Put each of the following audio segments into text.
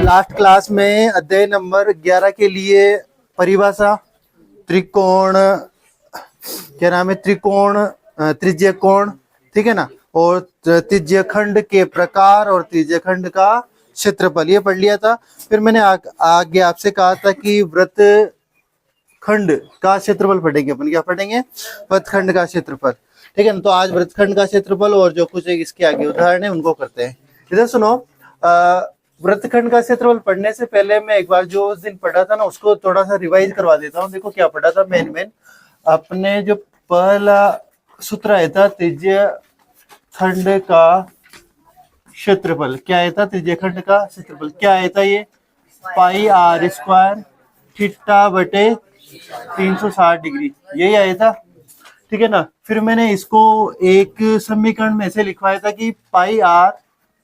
Last class में अध्याय number 11 के लिए परिभाषा, त्रिकोण, क्या नाम है, त्रिकोण, त्रिज्य कोण, ठीक है ना, और त्रिज्य खंड के प्रकार और त्रिज्य खंड का क्षेत्रफल, ये पढ़ लिया था। फिर मैंने आगे आपसे कहा था कि वृत्त खंड का क्षेत्रफल पढ़ेंगे अपन। क्या पढ़ेंगे? वृत्तखंड का क्षेत्रफल, ठीक है ना। तो आज वृत्तखंड का क्षेत्रफल और जो कुछ इसके आगे उदाहरण है उनको करते हैं। इधर सुनो, वृत्तखंड का क्षेत्रफल पढ़ने से पहले मैं एक बार जो उस दिन पढ़ा था ना उसको थोड़ा सा रिवाइज करवा देता हूँ। देखो क्या पढ़ा था। मेन अपने जो पहला सूत्र आया था त्रिज्य खंड का क्षेत्रफल, क्या आया था? त्रिज्य खंड का क्षेत्रफल क्या आया था? ये पाई आर स्क्वायर थीटा बटे 360 डिग्री, यही आया था, ठीक है ना। फिर मैंने इसको एक समीकरण में ऐसे लिखवाया था कि पाई आर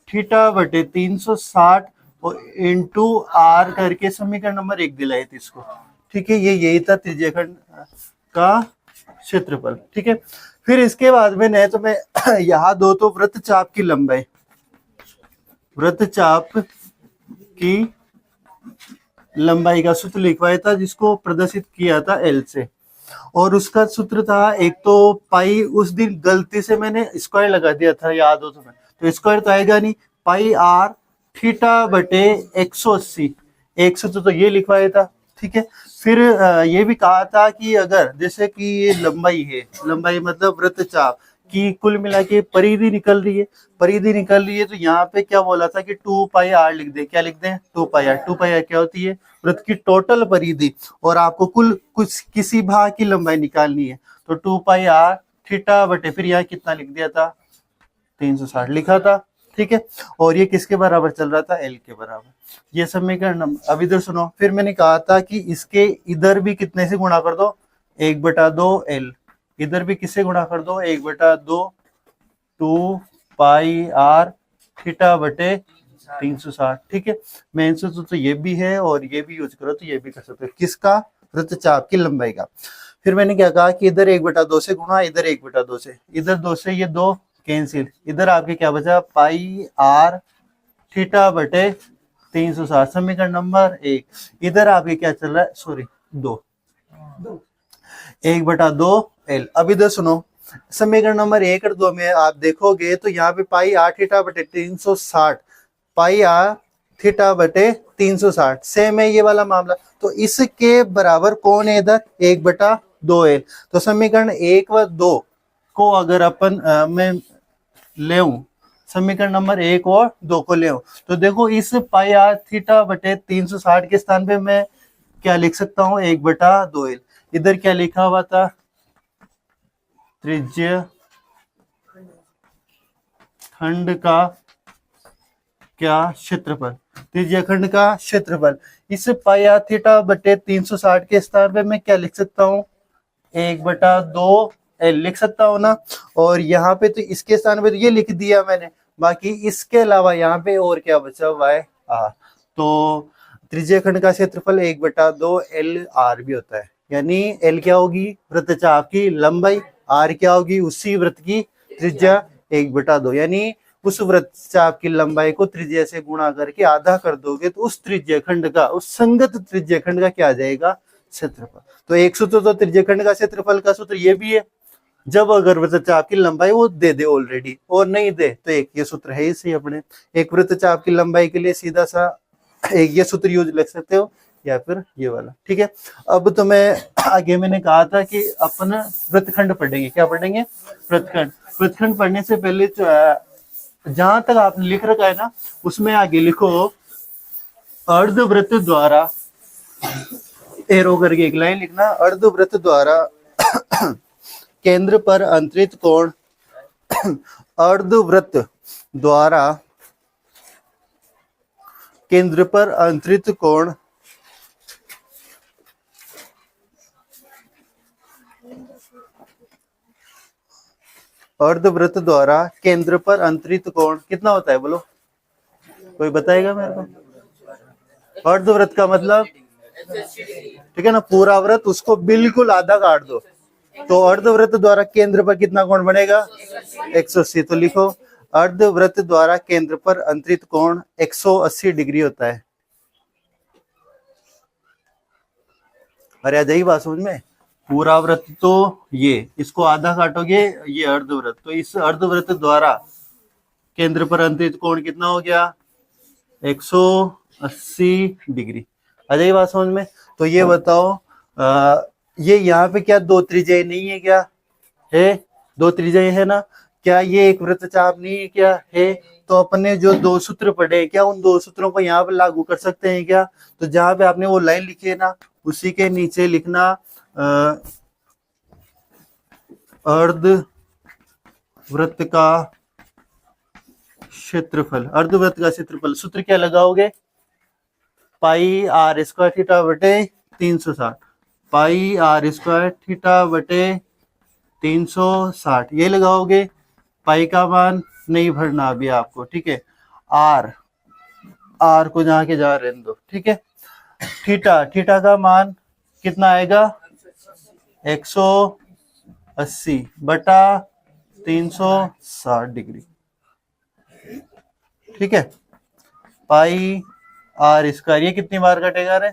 थीटा बटे 360 और इंटू आर करके समीकरण नंबर 1 दिलाए थे इसको, ठीक है। ये यही था त्रिज्यखंड का क्षेत्रफल, ठीक है। फिर इसके बाद में नहीं तो मैं यहाँ दो तो वृत्तचाप की लंबाई, वृत्तचाप की लंबाई का सूत्र लिखवाया था जिसको प्रदर्शित किया था एल से, और उसका सूत्र था एक तो पाई, उस दिन गलती से मैंने स्क्वायर लगा दिया था, याद हो तो स्क्वायर तो आएगा नहीं, पाई आर थीटा बटे 180, एक सूत्र तो ये लिखवाया था, ठीक है। फिर ये भी कहा था कि अगर जैसे कि ये लंबाई है, लंबाई मतलब वृत्तचाप की कुल मिला के परिधि निकल रही है, परिधि निकल रही है, तो यहाँ पे क्या बोला था कि 2 पाई आर लिख दे। क्या लिख दें? 2 पाई आर। 2 पाई आर क्या होती है? वृत्त की टोटल परिधि, और आपको कुल कुछ किसी भाग की लंबाई निकालनी है, तो 2 पाई आर थीटा बटे, फिर यहाँ कितना लिख दिया था? 360 लिखा था, ठीक है। और ये किसके बराबर चल रहा था? एल के बराबर। ये समीकरण। अब इधर सुनो, फिर मैंने कहा था कि इसके इधर भी कितने से गुणा कर दो? 1/2 एल। इधर भी किससे गुणा कर दो? 1/2 2 पाई आर थीटा बटे 360, ठीक है। मेन सूत्र तो ये भी है और ये भी यूज करो तो ये भी कर सकते हो। किसका? वृत्तचाप की लंबाई का। फिर मैंने क्या कहा कि इधर 1/2 से गुणा, इधर 1/2 से, इधर 2 से ये 2 कैंसिल, इधर आपके क्या बचा? पाई आर थीटा बटे 360, समीकरण नंबर 1। इधर आपके क्या चल रहा है? Sorry 2, 1/2 L. अब इधर सुनो, समीकरण नंबर 1 और 2 में आप देखोगे तो यहाँ पे पाई आर थीटा बटे 360, पाई आर थीटा बटे 360 सेम है ये वाला मामला। तो इसके बराबर कौन है इधर? 1/2 एल। तो समीकरण 1 व 2 को अगर अपन मैं ले समीकरण नंबर 1 और 2 को ले, तो देखो इस पाई आर थीटा बटे 360 के स्थान पे मैं क्या लिख सकता हूँ? 1/2 एल। इधर क्या लिखा हुआ था? त्रिज्य खंड का क्या क्षेत्रफल, त्रिज्य खंड का क्षेत्रफल। इस पाई आर थीटा बटे 360 के स्थान पे मैं क्या लिख सकता हूँ? 1/2 एल लिख सकता हूँ ना। और यहाँ पे तो इसके स्थान पे तो ये लिख दिया मैंने, बाकी इसके अलावा यहाँ पे और क्या बचा हुआ है? आर। तो त्रिज्य खंड का क्षेत्रफल 1/2 एल आर भी होता है, यानी एल क्या होगी? वृत्तचाप की लंबाई, आर क्या होगी? उसी वृत्त की त्रिज्या, 1/2, यानी उस वृत्तचाप की लंबाई को त्रिज्या से गुणा करके आधा कर दोगे तो उस त्रिज्य खंड का, उस संगत त्रिज्य खंड का क्या आ जाएगा? क्षेत्रफल। तो एक सूत्र तो त्रिज्य खंड का क्षेत्रफल का सूत्र ये भी है, जब अगर वृत्तचाप की लंबाई वो दे दे ऑलरेडी, और नहीं दे तो एक ये सूत्र है इसे अपने, एक वृत्तचाप की लंबाई के लिए सीधा सा एक ये सूत्र यूज लिख सकते हो या फिर ये वाला, ठीक है। अब तो मैं आगे मैंने कहा था कि अपन वृत्तखंड पढ़ेंगे। क्या पढ़ेंगे? वृत्तखंड। वृत्तखंड पढ़ने से पहले जहां तक आपने लिख रखा है ना उसमें आगे लिखो अर्धवृत्त द्वारा, एरो करके एक लाइन लिखना, अर्धवृत्त द्वारा केंद्र पर अंतरित कोण, अर्धवृत्त द्वारा केंद्र पर अंतरित कोण अर्धवृत्त द्वारा केंद्र पर अंतरित कोण कितना होता है? बोलो, कोई बताएगा मेरे को? अर्धवृत्त का मतलब, ठीक है ना, पूरा वृत्त उसको बिल्कुल आधा काट दो, तो अर्धवृत्त द्वारा केंद्र पर कितना कोण बनेगा? 180। तो लिखो अर्धवृत्त द्वारा केंद्र पर अंतरित कोण 180 डिग्री होता है, अरे आ जाइए बात समझ में। पूरा वृत्त तो ये, इसको आधा काटोगे ये अर्धवृत्त, तो इस अर्धवृत्त द्वारा केंद्र पर अंतरित कोण कितना हो गया? 180 डिग्री। आ जाइए बात समझ में। तो ये बताओ ये यहाँ पे क्या दो त्रिज्याएं नहीं है क्या? है, दो त्रिज्याएं है ना? क्या ये एक वृत्तचाप नहीं है क्या? है। तो अपने जो दो सूत्र पढ़े, क्या उन दो सूत्रों को यहाँ पे लागू कर सकते हैं क्या? तो जहां पे आपने वो लाइन लिखी है ना, उसी के नीचे लिखना अर्ध वृत्त का क्षेत्रफल। अर्धवृत्त का क्षेत्रफल सूत्र क्या लगाओगे? पाई आर स्क्वायर थीटा बटे 360। पाई आर स्क्वायर थीटा बटे 360 ये लगाओगे। पाई का मान नहीं भरना अभी आपको, ठीक है। आर, आर को जहाँ के जहाँ रहने दो, ठीक है। थीटा, थीटा का मान कितना आएगा? 180 बटा 360 डिग्री, ठीक है। पाई आर स्क्वायर ये कितनी बार कटेगा रे?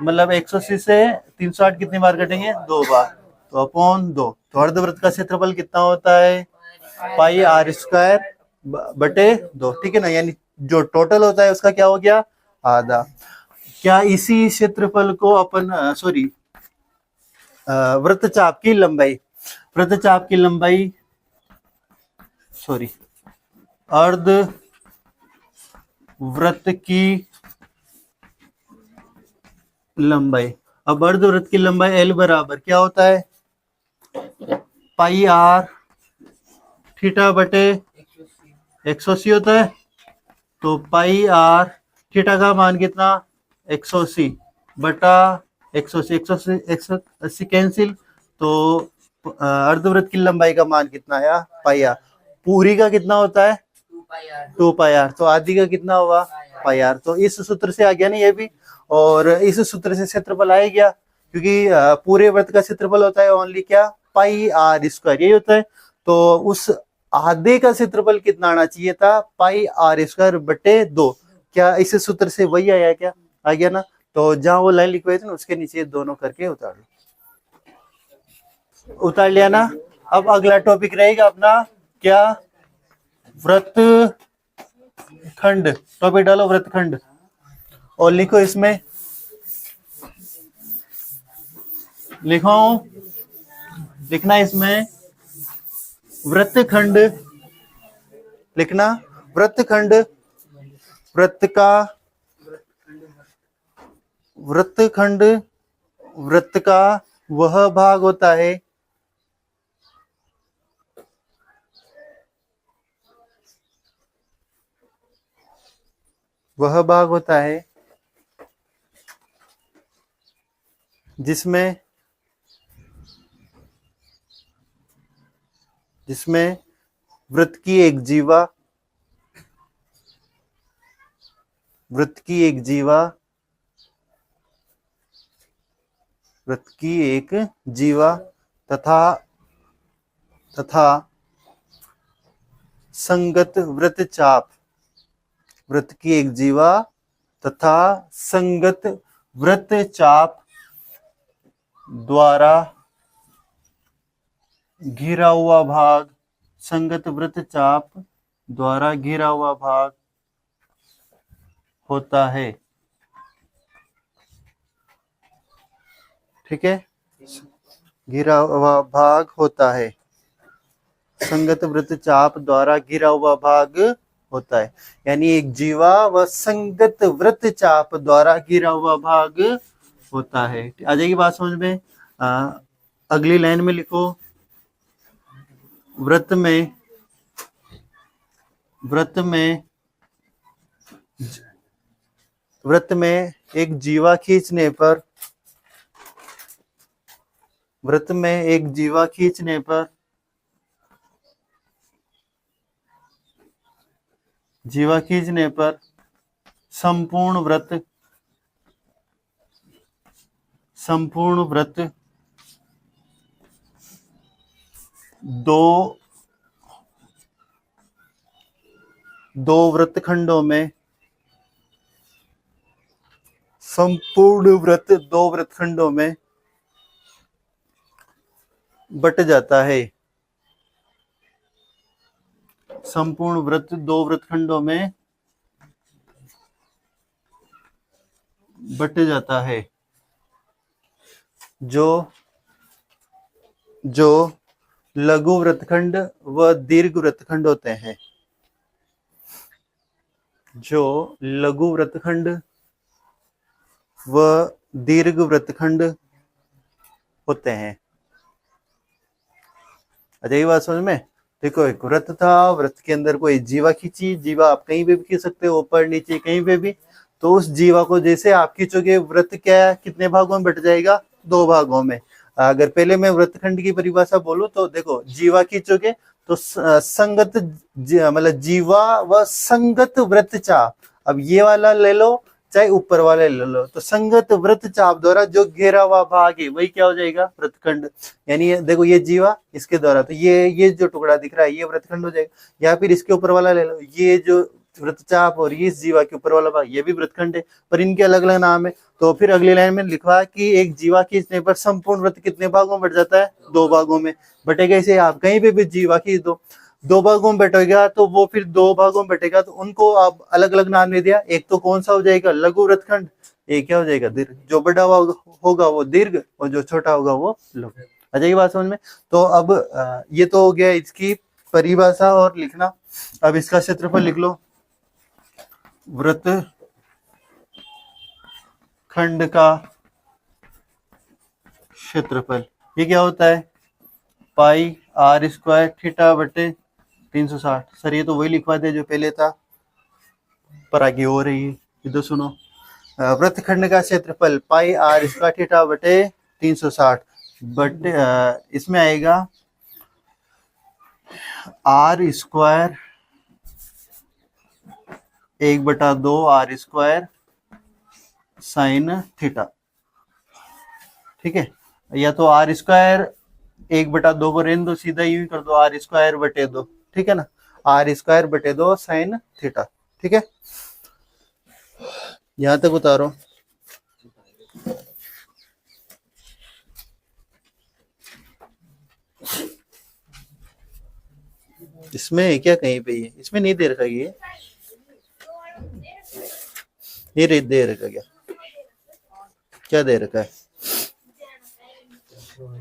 मतलब 180 से 360 कितनी बार कटेंगे? 2 बार, तो अपॉन 2। तो अर्धवृत्त का क्षेत्रफल कितना होता है? पाई आर स्क्वायर बटे 2, ठीक है ना। यानी जो टोटल होता है उसका क्या हो गया? आधा। क्या इसी क्षेत्रफल को अपन सॉरी वृत्तचाप की लंबाई, वृत्तचाप की लंबाई सॉरी अर्ध वृत्त की लंबाई। अब अर्धवृत्त की लंबाई एल बराबर क्या होता है? पाई आर थीटा बटे 180 होता है। तो पाई आर थीटा का मान कितना? 180 बटा 180, 180 कैंसिल, तो अर्धवृत्त की लंबाई का मान कितना आया? पाई आर। पूरी का कितना होता है? 2 पाई आर। तो आधी का कितना हुआ? पाई आर। तो इस सूत्र से आ गया ना ये भी, और इस सूत्र से क्षेत्रफल आ गया, क्योंकि पूरे वृत्त का क्षेत्रफल होता है ओनली क्या? पाई आर स्क्वायर, यही होता है। तो उस आधे का क्षेत्रफल कितना आना चाहिए था? पाई आर स्क्वायर बटे 2। क्या इस सूत्र से वही आया क्या? आ गया ना। तो जहां वो लाइन लिखवाई थी ना उसके नीचे दोनों करके उतार लो। उतार लिया ना। अब अगला टॉपिक रहेगा अपना क्या? वृत्त खंड। टॉपिक डालो वृत्त खंड और लिखो इसमें, लिखो, लिखना इसमें वृत्तखंड, लिखना वृत्तखंड। वृत्त का वृत्तखंड, वृत्त का वह भाग होता है जिसमें वृत्त की एक जीवा, वृत्त की एक जीवा तथा संगत वृत्तचाप, वृत्त की एक जीवा तथा संगत वृत्तचाप द्वारा घिरा हुआ भाग, संगत वृत्तचाप द्वारा घिरा हुआ भाग होता है, ठीक है। घिरा हुआ भाग होता है, संगत वृत्तचाप द्वारा घिरा हुआ भाग होता है। यानी एक जीवा व संगत वृत्तचाप द्वारा घिरा हुआ भाग होता है। आ जाएगी बात समझ में। अगली लाइन में लिखो, वृत्त में एक जीवा खींचने पर, वृत्त में एक जीवा खींचने पर संपूर्ण वृत्त दो वृत्तखंडों में संपूर्ण वृत्त दो वृत्तखंडों में बट जाता है। संपूर्ण वृत्त दो वृत्तखंडों में बट जाता है। जो लघु वृत्तखंड व दीर्घ वृत्तखंड होते हैं, जो लघु वृत्तखंड व दीर्घ वृत्तखंड होते हैं। अच्छा, ये बात समझ में? देखो, एक वृत्त था, वृत्त के अंदर कोई जीवा खींची, जीवा आप कहीं पे भी खींच सकते हो, ऊपर नीचे कहीं पे भी। तो उस जीवा को जैसे आप खींचोगे, वृत्त क्या है, कितने भागों में बट जाएगा? दो भागों में। अगर पहले मैं वृत्तखंड की परिभाषा बोलूं तो देखो, जीवा खींचोगे तो संगत मतलब जीवा व संगत वृत्त चाप। अब ये वाला ले लो चाहे ऊपर वाले ले लो, तो संगत वृत्त चाप द्वारा जो घेरा हुआ भाग है वही क्या हो जाएगा? वृत्तखंड। यानी देखो, ये जीवा, इसके द्वारा तो ये जो टुकड़ा दिख रहा है ये वृत्तखंड हो जाएगा। या फिर इसके ऊपर वाला ले लो, ये जो वृत्तचाप और ये इस जीवा के ऊपर वाला भाग, ये भी वृत्तखंड है, पर इनके अलग अलग नाम है। तो फिर अगली लाइन में लिखा कि एक जीवा खींचने पर संपूर्ण वृत्त कितने भागों में बट जाता है? दो भागों में बटेगा। इसे आप कहीं पे भी जीवा खींच दो, दो भागों में बटेगा, तो वो फिर दो भागों में बटेगा, तो उनको आप अलग अलग नाम दे दिया। एक तो कौन सा हो जाएगा? लघु वृत्तखंड। एक क्या हो जाएगा? दीर्घ। जो बड़ा होगा वो दीर्घ और जो छोटा होगा वो लघु। अच्छा, ये बात समझ में? तो अब ये तो हो गया इसकी परिभाषा और लिखना। अब इसका क्षेत्रफल लिख लो। वृत्त खंड का क्षेत्रफल ये क्या होता है? पाई आर स्क्वायर थीटा बटे 360। सर ये तो वही लिखवा दे जो पहले था, पर आगे हो रही है। इधर सुनो, वृत्तखंड का क्षेत्रफल पाई आर स्क्वायर थीटा बटे 360 बटे इसमें आएगा R square 1/2 R square sine theta. ठीक है, या तो आर स्क्वायर 1/2 को रहने दो, सीधा यूं कर दो, आर स्क्वायर बटे 2। ठीक है ना, आर स्क्वायर बटे 2 साइन थीटा। ठीक है, यहां तक उतारो। इसमें क्या कहीं पे ये इसमें नहीं दे रखा, ये दे रखा क्या दे रखा है?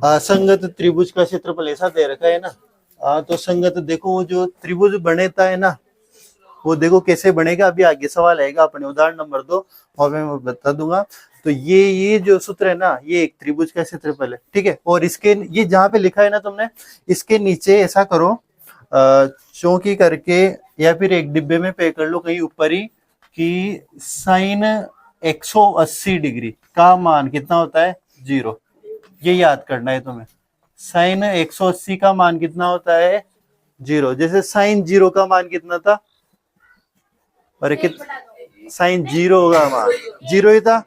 असंगत त्रिभुज का क्षेत्रफल ऐसा दे रखा है ना। तो संगत देखो, वो जो त्रिभुज बनेता है ना, वो देखो कैसे बनेगा। अभी आगे सवाल आएगा अपने उदाहरण नंबर 2 और मैं बता दूंगा। तो ये जो सूत्र है ना, ये एक त्रिभुज का क्षेत्रफल है। ठीक है, और इसके ये जहाँ पे लिखा है ना तुमने, इसके नीचे ऐसा करो, चौकी करके या फिर एक डिब्बे में पे कर लो कहीं ऊपर ही, कि साइन 180 डिग्री का मान कितना होता है? 0। ये याद करना है तुम्हें। साइन 180 का मान कितना होता है? 0। जैसे साइन 0 का मान कितना था? अरे साइन 0 का मान 0 ही था।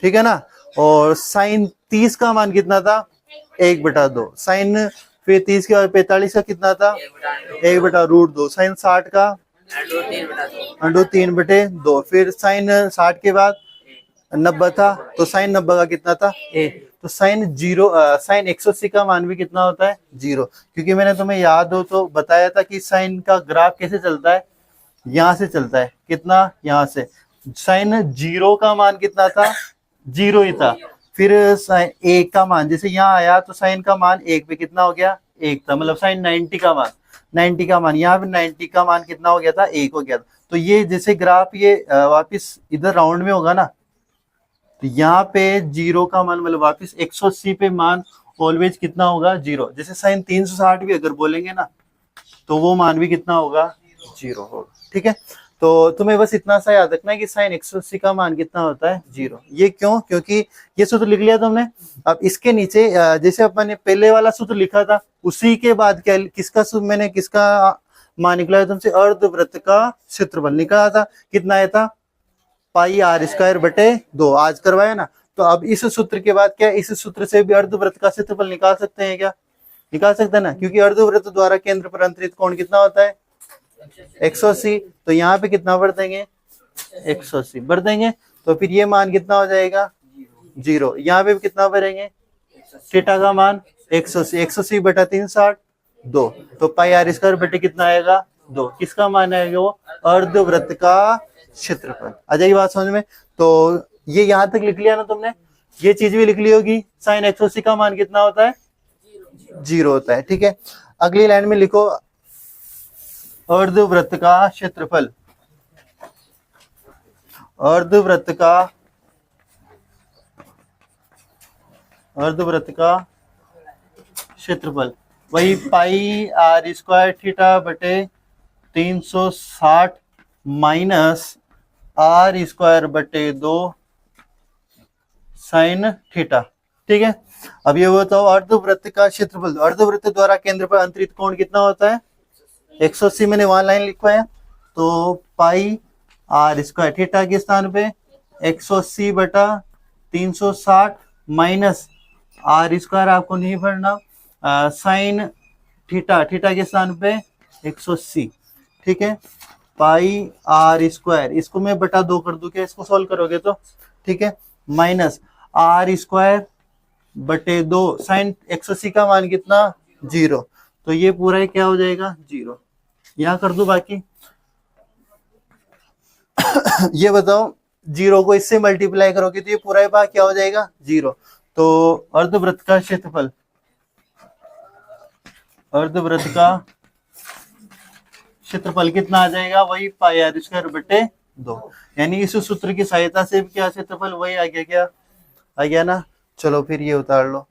ठीक है ना, और साइन 30 का मान कितना था? 1/2। साइन फिर 30 के बाद 45 का कितना था? 1/√2। साइन 60 का √3/2। फिर साइन 60 के बाद 90 था, तो साइन 90 का कितना था? 1। तो साइन 180 का मान भी कितना होता है? 0। क्योंकि मैंने तुम्हें याद हो तो बताया था कि साइन का ग्राफ कैसे चलता है? यहां से चलता है। कितना? यहां से। साइन 0 का मान कितना था? 0 ही था। फिर साइन 1 का मान जैसे यहाँ आया, तो साइन का मान 1 पे कितना हो गया? 1 था। मतलब साइन 90 का मान यहाँ पे 90 का मान कितना हो गया था? 1 हो गया था। तो ये जैसे ग्राफ ये वापिस इधर राउंड में होगा ना, तो यहाँ पे 0 का मान मतलब वापिस 180 पे मान ऑलवेज कितना होगा? 0। जैसे साइन 360 भी अगर बोलेंगे ना, तो वो मान भी कितना होगा? 0 होगा। ठीक है, तो तुम्हें बस इतना सा याद रखना है कि साइन 180 का मान कितना होता है? 0। ये क्यों? क्योंकि ये सूत्र लिख लिया तुमने। अब इसके नीचे जैसे अपन ने पहले वाला सूत्र लिखा था, उसी के बाद क्या मैंने किसका मान निकला है तुमसे? अर्धवृत्त का क्षेत्रफल निकाला था। कितना आया था? पाई आर स्क्वायर बटे 2। आज करवाया ना। तो अब इस सूत्र के बाद क्या, इस सूत्र से भी अर्धवृत्त का क्षेत्रफल निकाल सकते हैं क्या? निकाल सकते हैं ना, क्योंकि अर्धवृत्त द्वारा केंद्र पर अंतरित कोण कितना होता है? 180। तो यहाँ पे कितना भर देंगे? 180 भर देंगे। तो फिर ये मान कितना हो जाएगा 0। यहाँ पे कितना भरेंगे थीटा का मान 180, 180 बटा 360 2, तो पाई आर स्क्वायर बटे कितना आएगा 2। किसका मान आएगा वो अर्धवृत्त का क्षेत्रफल। आ जाएगी बात समझ में। तो ये यहाँ तक लिख लिया ना तुमने, ये चीज भी लिख ली होगी। साइन 180 का मान कितना होता है 0 होता है। ठीक है, अगली लाइन में लिखो अर्धवृत्त का क्षेत्रफल। अर्धवृत्त का क्षेत्रफल वही पाई आर स्क्वायर थीटा बटे 360 माइनस आर स्क्वायर बटे 2 साइन थीटा। ठीक है, अब ये बताओ अर्धवृत्त का क्षेत्रफल। अर्धवृत्त द्वारा केंद्र पर अंतरित कोण कितना होता है 180। मैंने वहां लाइन लिखवाया, तो पाई आर स्क्वायर थीटा के स्थान पे 180 बटा 360 माइनस आर स्क्वायर आपको नहीं भरना, साइन थीटा के स्थान पे 180। ठीक है, पाई आर स्क्वायर, इसको मैं बटा 2 कर दूं क्या, इसको सॉल्व करोगे तो। ठीक है, माइनस आर स्क्वायर बटे 2 साइन 180 का मान कितना 0, तो ये पूरा ही क्या हो जाएगा 0। यहां कर दो बाकी। ये बताओ 0 को इससे मल्टीप्लाई करोगे तो ये पूरा ही भाग क्या हो जाएगा 0। तो अर्धवृत्त का क्षेत्रफल, अर्धवृत्त का क्षेत्रफल कितना आ जाएगा वही पाई आर स्क्वायर बटे 2। यानी इस सूत्र की सहायता से भी क्या क्षेत्रफल वही आ गया, क्या आ गया ना। चलो फिर ये उतार लो,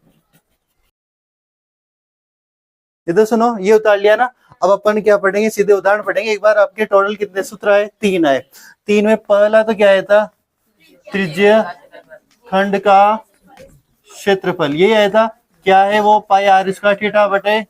इधर सुनो, ये उतार लिया ना। अब अपन क्या पढ़ेंगे, सीधे उदाहरण पढ़ेंगे। एक बार आपके टोटल कितने सूत्र आए 3 आए। 3 में पहला तो क्या आया था त्रिज्य खंड का क्षेत्रफल, यही आया था। क्या है वो पाई आर स्क्वायर थीटा बटे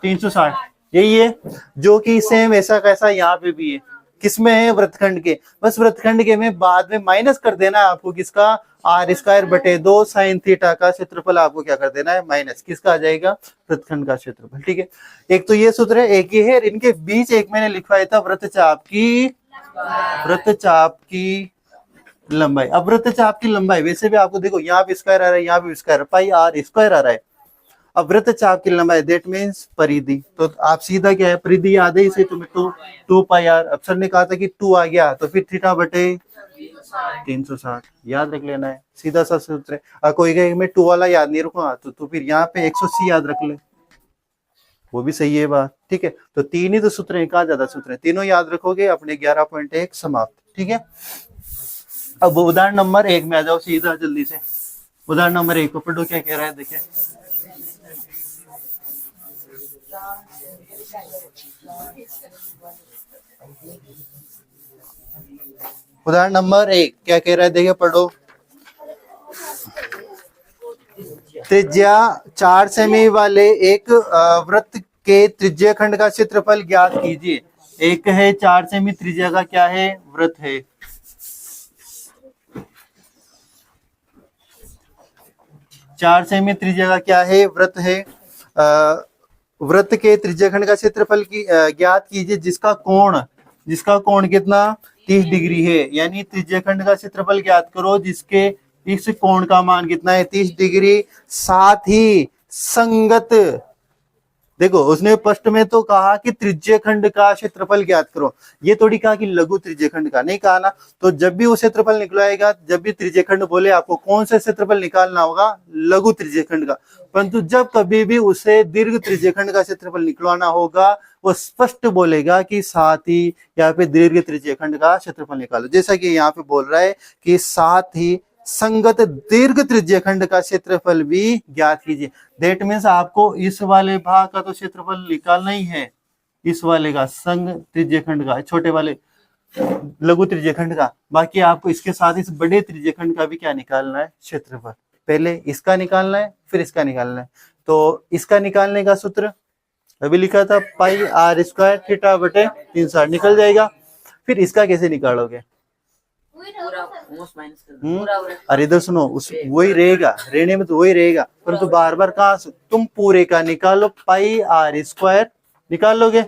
360, यही है जो कि सेम ऐसा कैसा यहाँ पे भी है। किसमें है वृत्तखंड के, बस वृत्तखंड के में बाद में माइनस कर देना है आपको किसका आर स्क्वायर बटे 2 साइन थीटा का क्षेत्रफल आपको क्या कर देना है माइनस किसका आ जाएगा वृत्तखंड का क्षेत्रफल। ठीक है, एक तो ये सूत्र है, एक ये है। इनके बीच एक मैंने लिखवाया था वृत्तचाप की लंबाई। अब वृत्तचाप की लंबाई वैसे भी आपको देखो यहाँ पे स्क्वायर आ रहा है, यहाँ पे स्क्वायर, पाई आर स्क्वायर आ रहा है। अब वृत्तचाप की लंबाई दैट मीन्स परिधि, तो आप सीधा क्या है परिधि याद है इसे तुम्हें 2 पाई आर। अब सर ने कहा था कि 2 आ गया तो फिर थीटा बटे 360 याद रख लेना है, सीधा सा सूत्र है। कोई कहे मैं 2 वाला याद नहीं रखूंगा तो फिर यहाँ पे 180 याद रख ले, वो भी सही है बात। ठीक है, तो 3 ही तो सूत्र है, कहाँ ज्यादा सूत्र है, तीनों याद रखोगे अपने 11.1 समाप्त। ठीक है, अब उदाहरण नंबर 1 में आ जाओ सीधा जल्दी से। उदाहरण नंबर 1 को पढ़ो क्या कह रहा है, देखिए। उदाहरण नंबर 1 क्या कह रहा है, देखिए पढ़ो। त्रिज्या 4 सेमी वाले एक वृत्त के त्रिज्या खंड का क्षेत्रफल ज्ञात कीजिए। एक है 4 सेमी त्रिज्या का क्या है वृत्त है, 4 सेमी त्रिज्या का क्या है वृत्त है। वृत्त के त्रिज्याखंड का क्षेत्रफल की ज्ञात कीजिए जिसका कोण कितना 30 डिग्री है। यानी त्रिज्याखंड का क्षेत्रफल ज्ञात करो जिसके इस कोण का मान कितना है 30 डिग्री, साथ ही संगत। देखो उसने स्पष्ट में तो कहा कि त्रिज्याखंड का क्षेत्रफल ज्ञात करो, ये थोड़ी कहा कि लघु त्रिज्याखंड का, नहीं कहा ना। तो जब भी वो क्षेत्रफल निकलाएगा, जब भी त्रिज्याखंड बोले आपको कौन सा क्षेत्रफल निकालना होगा लघु त्रिज्याखंड का। परंतु जब कभी भी उसे दीर्घ त्रिज्याखंड का क्षेत्रफल निकलवाना होगा वो स्पष्ट बोलेगा कि साथ ही यहाँ पे दीर्घ त्रिज्याखंड का क्षेत्रफल निकालो। जैसा कि यहाँ पे बोल रहा है कि साथ ही संगत दीर्घ त्रिज्याखंड का क्षेत्रफल भी ज्ञात कीजिए। दैट मीन्स आपको इस वाले भाग का तो क्षेत्रफल निकालना ही है, इस वाले का संग त्रिज्याखंड का, छोटे वाले लघु त्रिज्याखंड का। बाकी आपको इसके साथ इस बड़े त्रिज्याखंड का भी क्या निकालना है क्षेत्रफल। पहले इसका निकालना है फिर इसका निकालना है। तो इसका निकालने का सूत्र अभी लिखा था पाई आर स्क्वायर थीटा बटे 360 निकल जाएगा। फिर इसका कैसे निकालोगे, अरे इधर सुनो, उस वही रहेगा, रहने में तो वही रहेगा, परंतु बार बार कहा तुम पूरे का निकालो, पाई आर स्क्वायर निकाल लोगे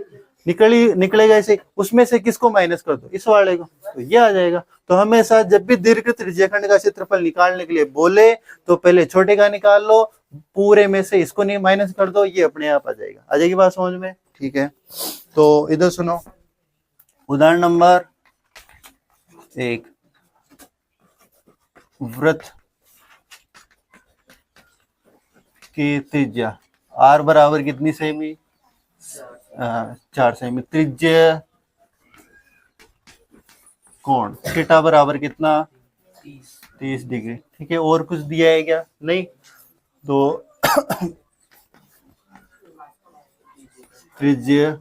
निकलेगा ऐसे, उसमें से किसको माइनस कर दो, इस वाले को, तो ये आ जाएगा। तो हमेशा जब भी दीर्घ त्रिज्यखंड का क्षेत्रफल निकालने के लिए बोले तो पहले छोटे का निकाल लो, पूरे में से इसको नहीं माइनस कर दो, ये अपने आप आ जाएगा। आ जाएगी बात समझ में? ठीक है, तो इधर सुनो उदाहरण नंबर 1। वृत्त की त्रिज्या r बराबर कितनी सेमी, 4 सेमी। त्रिज्या कोण थीटा बराबर कितना, 30 डिग्री। ठीक है, और कुछ दिया है क्या? नहीं। तो त्रिज्य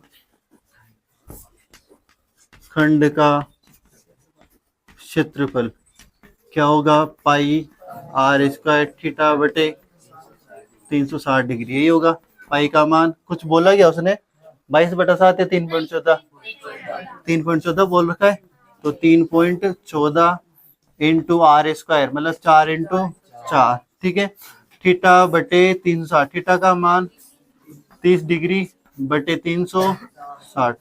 खंड का क्षेत्रफल क्या होगा, पाई r स्क्वायर थीटा बटे 360 डिग्री, यही होगा। पाई का मान कुछ बोला गया उसने, 22/7 है 3.14, 3.14 बोल रखा है, तो 3.14 इंटू r स्क्वायर मतलब 4 इंटू 4। ठीक है, थीटा बटे 360, थीटा का मान 30 डिग्री बटे 360,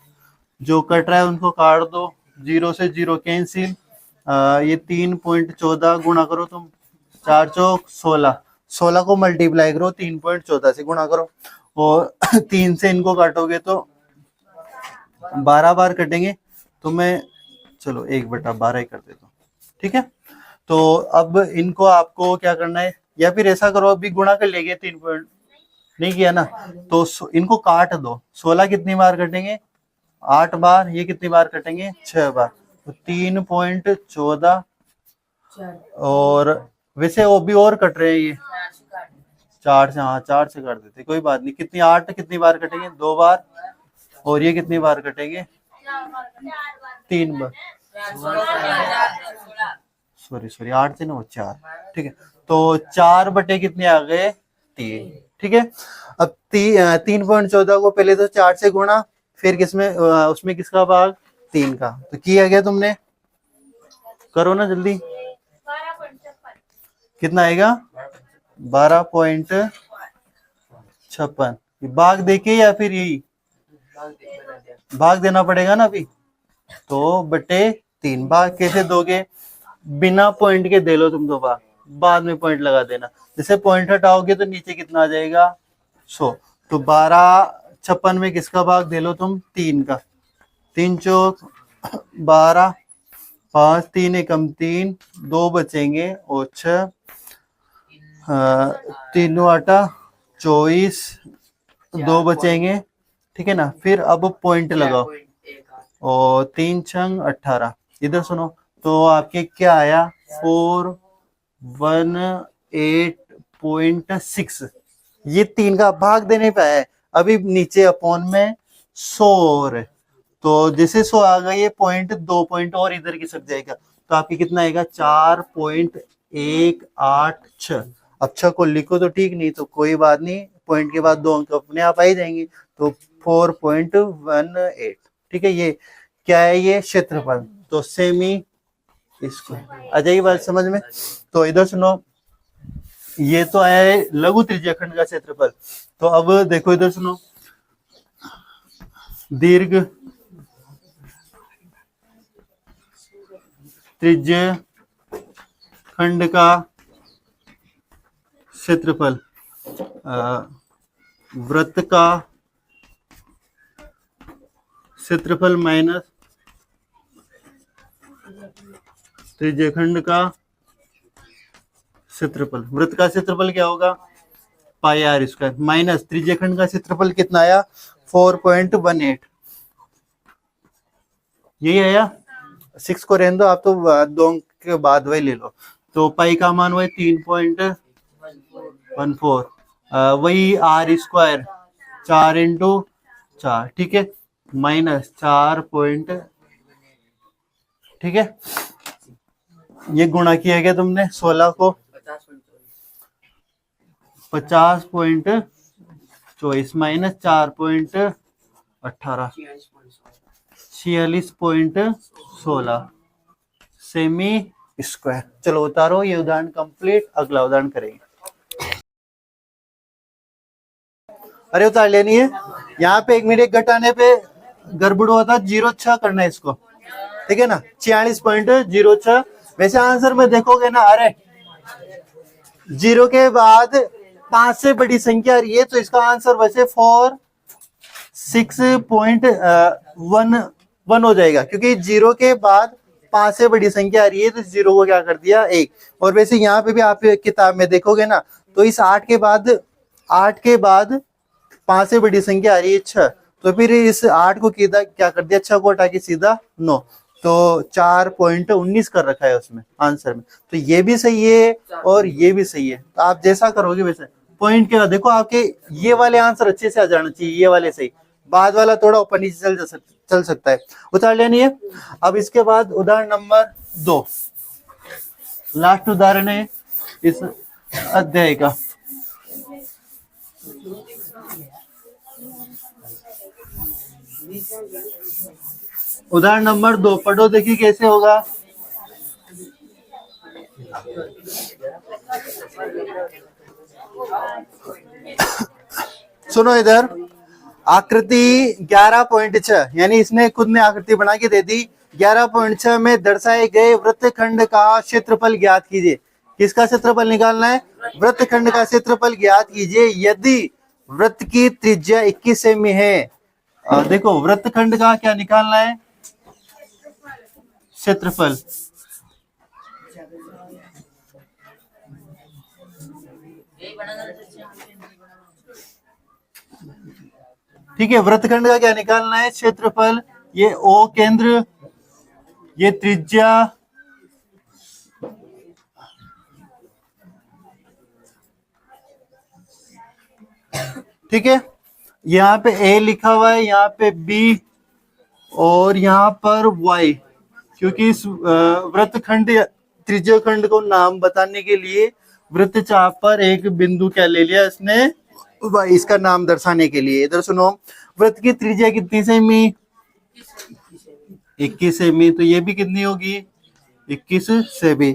जो कट रहा है उनको काट दो, 0 से 0 कैंसिल। ये 3.14 गुणा करो तुम, 4 चौक 16, 16 को मल्टीप्लाई करो 3.14 से गुणा करो, और 3 से इनको काटोगे तो 12 बार कटेंगे, तो मैं चलो 1/12 ही कर देता हूँ। ठीक है, तो अब इनको आपको क्या करना है, या फिर ऐसा करो अभी गुणा कर लेंगे, 3 पॉइंट नहीं किया ना, तो इनको काट दो। 16 कितनी बार कटेंगे, 8 बार, ये कितनी बार कटेंगे, 6 बार, तो 3.14। और वैसे वो भी और कट रहे हैं, ये 4 से, हाँ 4 से कर देते, कोई बात नहीं। कितनी 8 कितनी बार कटेंगे, 2 बार, और ये कितनी बार कटेंगे, 3 बार। सॉरी 8 से ना, वो 4। ठीक है, तो 4 बटे कितने आ गए, 3। ठीक है, अब 3.14 को पहले तो 4 से गुणा, फिर किसमें, उसमें किसका भाग, 3 का, तो किया गया तुमने, करो ना जल्दी। कितना आएगा, 12.56। भाग देके या फिर यही भाग देना पड़ेगा ना अभी, तो बटे 3। भाग कैसे दोगे, बिना पॉइंट के दे लो तुम, तो भाग बाद में पॉइंट लगा देना। जैसे पॉइंट हटाओगे तो नीचे कितना आ जाएगा, 100, तो 12.56 में किसका भाग दे लो तुम, 3 का, 3 चौक 12, 5 3 एकम 3, 2 बचेंगे और 6, 3 8 24, 2 बचेंगे। ठीक है ना, फिर अब पॉइंट लगाओ, और 3 छंग 18। इधर सुनो, तो आपके क्या आया, 418.6। ये 3 का भाग देने पे है, अभी नीचे अपॉन में 100 और है, तो जैसे 100 आ गई, ये पॉइंट 2 पॉइंट और इधर की सक जाएगा, तो आपकी कितना आएगा, 4.186। अब 6 को लिखो तो ठीक, नहीं तो कोई बात नहीं, पॉइंट के बाद 2 अंक अपने आप आ ही जाएंगे, तो 4.18। ठीक है, ये क्या है, ये क्षेत्रफल, तो सेमी इसको आ जाएगी बात समझ में। तो इधर सुनो, ये तो आया है लघु त्रिज्यखंड का क्षेत्रफल। तो अब देखो इधर सुनो, दीर्घ त्रिज्यखंड का क्षेत्रफल, वृत्त का क्षेत्रफल माइनस त्रिज्यखंड का क्षेत्रफल। वृत्त का क्षेत्रफल क्या होगा, पाई आर स्क्वायर, माइनस त्रिज्यखंड का क्षेत्रफल कितना आया, 4.18। यही आया, 6 को रहने दो, आप तो 2 अंक के बाद वही ले लो, तो पाई का मान वही 3.14, वही आर स्क्वायर 4 इंटू 4। ठीक है, माइनस 4 ठीक है, ये गुणा किया गया तुमने 16 को 50.24 माइनस 4.18, 46.16 सेमी स्क्वायर। चलो उतारो, ये उदाहरण कंप्लीट, अगला उदाहरण करेंगे। अरे उतार लेनी है, यहाँ पे 1 मिनट घटाने पे गड़बड़ हुआ था, 0.6 करना है इसको, ठीक है ना, 46.06। वैसे आंसर में देखोगे ना, अरे 0 के बाद 5 से बड़ी संख्या आ रही है, तो इसका आंसर वैसे 6.11 हो जाएगा, क्योंकि 0 के बाद 5 से बड़ी संख्या आ रही है, तो 0 को क्या कर दिया 1। और वैसे यहाँ पे भी आप किताब में देखोगे ना, तो इस 8 के बाद 5 से बड़ी संख्या आ रही है 6, तो फिर इस 8 को क्या कर दिया, 6 को हटा के सीधा 9, तो 4.19 कर रखा है उसमें आंसर में। तो ये भी सही है और ये भी सही है, तो आप जैसा करोगे वैसे पॉइंट के बाद देखो आपके ये वाले आंसर अच्छे से आ जाना चाहिए, ये वाले सही, बाद वाला थोड़ा ऊपर नीचे चल सकता है, उतार लेनी है। अब इसके बाद उदाहरण नंबर 2, लास्ट उदाहरण है इस अध्याय का। उदाहरण नंबर 2 पढ़ो, देखिए कैसे होगा। सुनो इधर, आकृति 11.6, यानी इसने खुद ने आकृति बना के दे दी। 11.6 में दर्शाए गए वृत्तखंड का क्षेत्रफल ज्ञात कीजिए। किसका क्षेत्रफल निकालना है? वृत्तखंड का क्षेत्रफल ज्ञात कीजिए यदि वृत्त की त्रिज्या 21 सेमी है। देखो वृत्तखंड का क्या निकालना है? क्षेत्रफल। ठीक है, वृत्तखंड का क्या निकालना है? क्षेत्रफल। ये ओ केंद्र, ये त्रिज्या, ठीक है। यहाँ पे ए लिखा हुआ है, यहाँ पे बी और यहाँ पर वाई, क्योंकि इस वृत्तखंड त्रिज्या खंड को नाम बताने के लिए वृत्तचाप पर एक बिंदु क्या ले लिया इसने, वाई, इसका नाम दर्शाने के लिए। इधर सुनो, वृत्त की त्रिज्या कितनी सेमी? 21 सेमी, तो ये भी कितनी होगी? 21 सेमी।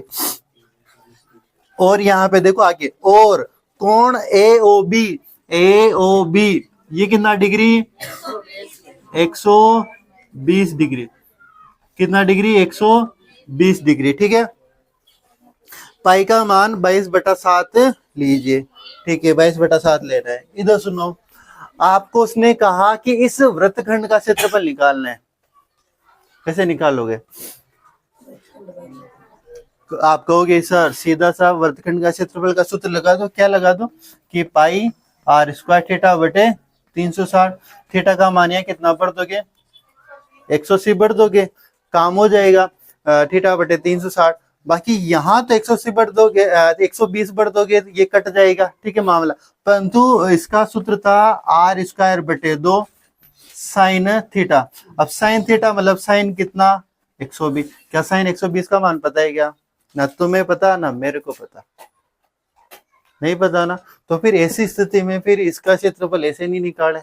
और यहाँ पे देखो आगे, और कोण ए ओ बी ये कितना डिग्री? 120 डिग्री। कितना डिग्री? 120 डिग्री, ठीक है। पाई का मान 22/7 लीजिए, ठीक है, 22/7 लेना है। इधर सुनो, आपको उसने कहा कि इस वृत्तखंड का क्षेत्रफल निकालना है। कैसे निकालोगे? आप कहोगे सर सीधा सा वृत्तखंड का क्षेत्रफल का सूत्र लगा दो। क्या लगा दो? कि पाई r स्क्वायर थीटा बटे 360। थीटा का मान है कितना भर दोगे? 180 भर दोगे, काम हो जाएगा। थीटा बटे 360। बाकी यहाँ तो 180 भर दोगे, 120 भर दोगे, ये कट जाएगा, ठीक है मामला। परंतु इसका सूत्र था r स्क्वायर बटे 2 साइन थीटा। अब साइन थीटा मतलब साइन कितना? 120। क्या साइन 120 का मान पता है क्या? ना तुम्हें पता ना मेरे को पता, नहीं पता ना। तो फिर ऐसी स्थिति में फिर इसका क्षेत्रफल ऐसे नहीं निकाले।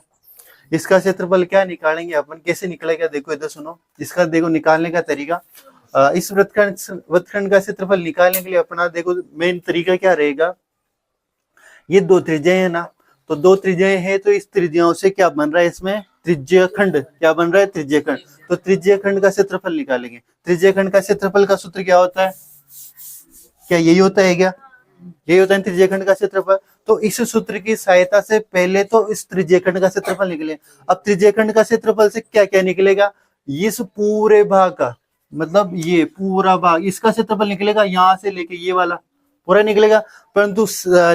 इसका क्षेत्रफल क्या निकालेंगे अपन? कैसे निकलेगा? देखो इधर सुनो, इसका देखो निकालने का तरीका। इस वृत्तखंड का क्षेत्रफल निकालने के लिए अपना देखो मेन तरीका क्या रहेगा। ये दो त्रिज्याएं है ना, तो दो त्रिज्याएं हैं, तो इस त्रिज्याओं से क्या बन रहा है? इसमें त्रिज्या खंड क्या बन रहा है? त्रिज्या खंड। तो त्रिज्या खंड का क्षेत्रफल निकालेंगे। त्रिज्या खंड का क्षेत्रफल का सूत्र क्या होता है? क्या यही होता है क्या? यही होता है त्रिज्या खंड का क्षेत्रफल। तो इस सूत्र की सहायता से पहले तो इस त्रिज्या खंड का क्षेत्रफल निकले। अब त्रिज्या खंड का क्षेत्रफल से क्या क्या निकलेगा? इस पूरे भाग का, मतलब ये पूरा भाग, इसका क्षेत्रफल निकलेगा, यहाँ से लेके ये वाला पूरा निकलेगा। परंतु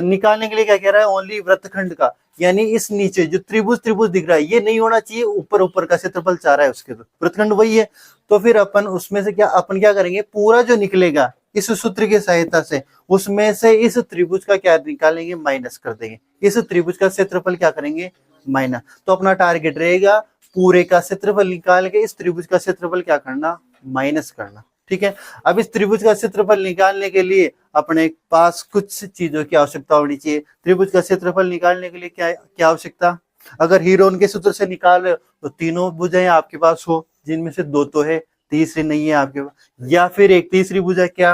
निकालने के लिए क्या कह रहा है? ओनली वृत्तखंड का, यानी इस नीचे जो त्रिभुज दिख रहा है ये नहीं होना चाहिए, ऊपर का क्षेत्रफल चाह रहा है उसके, तो वृत्तखंड वही है। तो फिर अपन उसमें से अपन क्या करेंगे? पूरा जो निकलेगा इस सूत्र की सहायता से, उसमें से इस त्रिभुज का क्या निकालेंगे? माइनस कर देंगे। इस त्रिभुज का क्षेत्रफल क्या करेंगे? माइनस। तो अपना टारगेट रहेगा पूरे का क्षेत्रफल निकाल के इस त्रिभुज का क्षेत्रफल क्या करना? माइनस करना, ठीक है। अब इस त्रिभुज का क्षेत्रफल निकालने के लिए अपने पास कुछ चीजों की आवश्यकता होनी चाहिए। त्रिभुज का क्षेत्रफल निकालने के लिए क्या आवश्यकता? अगर हीरोन के सूत्र से निकाल तो तीनों भुजाएं आपके पास हो, जिनमें से दो तो है, तीसरी नहीं है आपके पास, या फिर एक तीसरी भुजा क्या,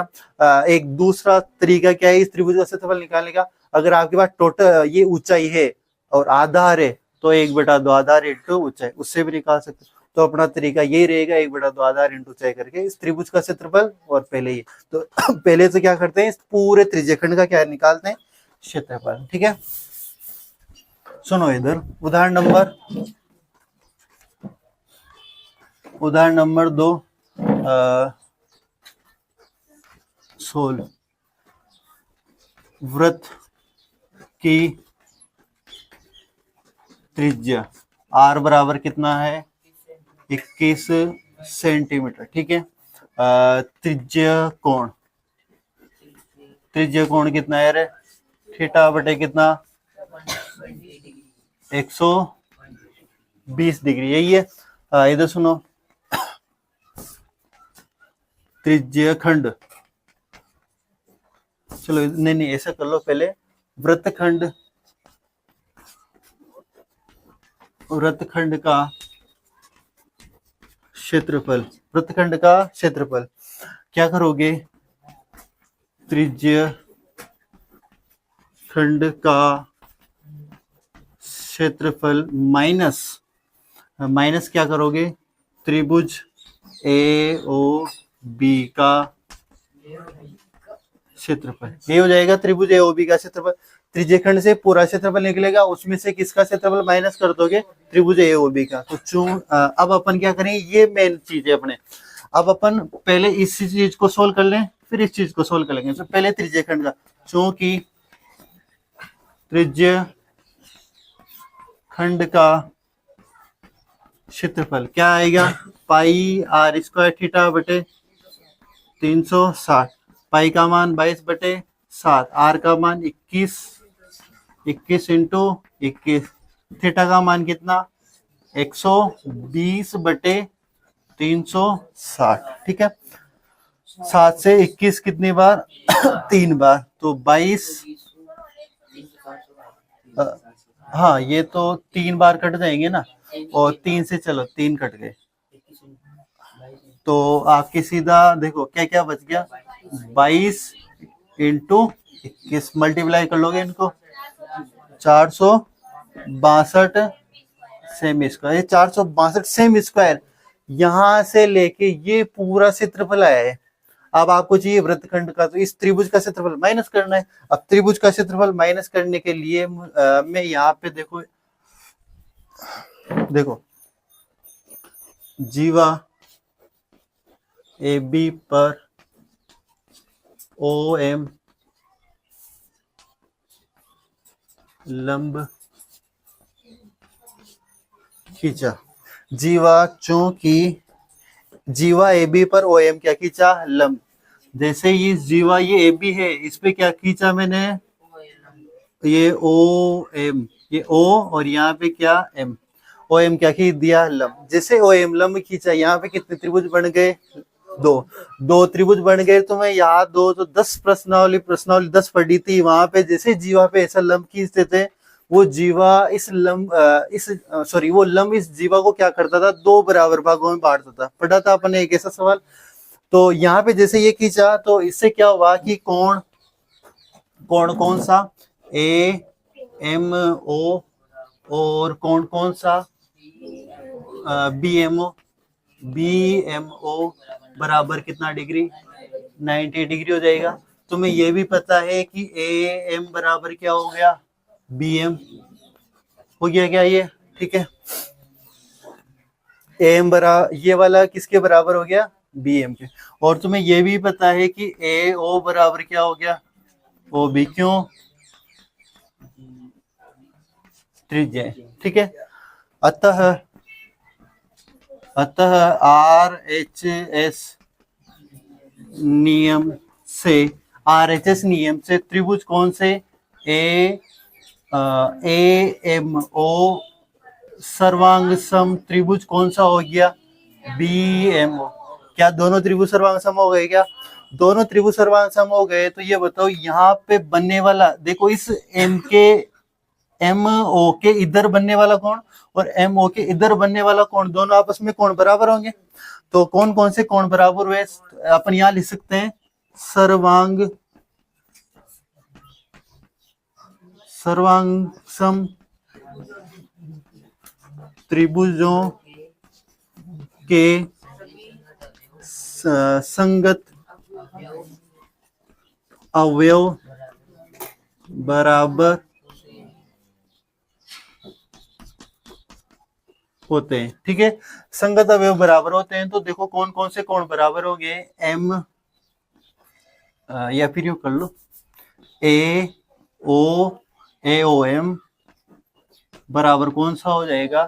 एक दूसरा तरीका क्या है इस त्रिभुज का क्षेत्रफल निकालने का? अगर आपके पास टोटल ये ऊंचाई है और आधार है तो 1/2 आधार इंटू ऊंचाई, उससे भी निकाल सकते। तो अपना तरीका यही रहेगा, 1/2 आधार इंटू चय करके इस त्रिभुज का क्षेत्रफल और पहले ही तो पहले से क्या करते हैं, इस पूरे त्रिज्यखंड का क्या निकालते हैं, क्षेत्रफल। ठीक है, सुनो इधर उदाहरण नंबर 2 सोल्व। वृत्त की त्रिज्या r बराबर कितना है, 21 सेंटीमीटर। ठीक है, त्रिज्य कोण कितना है रे, थीटा बटे कितना, 120 डिग्री, यही है। इधर सुनो, त्रिज्य खंड, चलो नहीं ऐसा कर लो, पहले वृत्तखंड का क्षेत्रफल क्या करोगे, त्रिज्य खंड का क्षेत्रफल माइनस क्या करोगे, त्रिभुज AOB का क्षेत्रफल, ये हो जाएगा त्रिभुज AOB का क्षेत्रफल। त्रिज्यखंड से पूरा क्षेत्रफल निकलेगा, उसमें से किसका क्षेत्रफल माइनस कर दोगे, त्रिभुज AOB का। तो अब अपन क्या करें, ये मेन चीज है अपने। अब अपन पहले इस चीज को सोल्व कर लें, फिर इस चीज को सोल्व कर लेंगे। तो पहले त्रिज्यखंड का, चूंकि त्रिज्य खंड का क्षेत्रफल क्या आएगा, पाई r स्क्वायर थीटा बटे 360, पाई का मान 22/7, r का मान 21 इंटू 21, थीटा का मान कितना, 120/360। ठीक है, 7 से 21 कितनी बार 3 बार, तो 22, हाँ ये तो 3 बार कट जाएंगे ना, और 3 से चलो 3 कट गए, तो आपके सीधा देखो क्या क्या बच गया, 22 इंटू 21, मल्टीप्लाई कर लोगे इनको, 462 सेमी स्क्वायर। ये 462 सेमी स्क्वायर यहां से लेके ये पूरा क्षेत्रफल आया है। अब आपको चाहिए वृत्तखंड का, तो इस त्रिभुज का क्षेत्रफल माइनस करना है। अब त्रिभुज का क्षेत्रफल माइनस करने के लिए मैं यहाँ पे देखो जीवा AB पर OM लंब खींचा, चूंकि जीवा AB पर OM क्या खींचा, लंब। जैसे ये जीवा ये AB है, इस पे क्या खींचा मैंने, ये OM, ये O और यहाँ पे क्या M, OM क्या खींच दिया, लंब। जैसे OM लंब खींचा, यहाँ पे कितने त्रिभुज बन गए, दो त्रिभुज बन गए। तो मैं याद दो तो 10 प्रश्नावली 10 पढ़ी थी, वहां पे जैसे जीवा पे ऐसा लंब खींचते थे, वो जीवा वो लंब इस जीवा को क्या करता था, 2 बराबर भागों में बांटता था। पढ़ा था अपने एक ऐसा सवाल। तो यहाँ पे जैसे ये खींचा, तो इससे क्या हुआ कि कौन कौन सा, AMO और कौन सा BMO बराबर कितना डिग्री, 90 डिग्री हो जाएगा। तुम्हें ये भी पता है कि AM बराबर क्या हो गया, BM हो गया क्या ये, ठीक है। AM बराबर ये वाला किसके बराबर हो गया, BM के। और तुम्हें ये भी पता है कि AO बराबर क्या हो गया, OB, क्यों, त्रिज्या, ठीक है। अतः RHS नियम से त्रिभुज कौन से, AMO सर्वांग सम त्रिभुज कौन सा हो गया, BMO। क्या दोनों त्रिभुज सर्वांग सम हो गए, क्या दोनों त्रिभुज सर्वांग सम हो गए। तो ये बताओ यहाँ पे बनने वाला, देखो इस MO के इधर बनने वाला कोण और MO के इधर बनने वाला कोण, दोनों आपस में कोण बराबर होंगे। तो कौन से कोण बराबर हुए, अपन यहाँ लिख सकते हैं, सर्वांग सम त्रिभुजों के संगत अवयव बराबर होते हैं। ठीक है, संगत अवयव बराबर होते हैं तो देखो कौन कौन से कोण बराबर हो गए, एम या फिर यू कर लो ए ओ एम बराबर कौन सा हो जाएगा,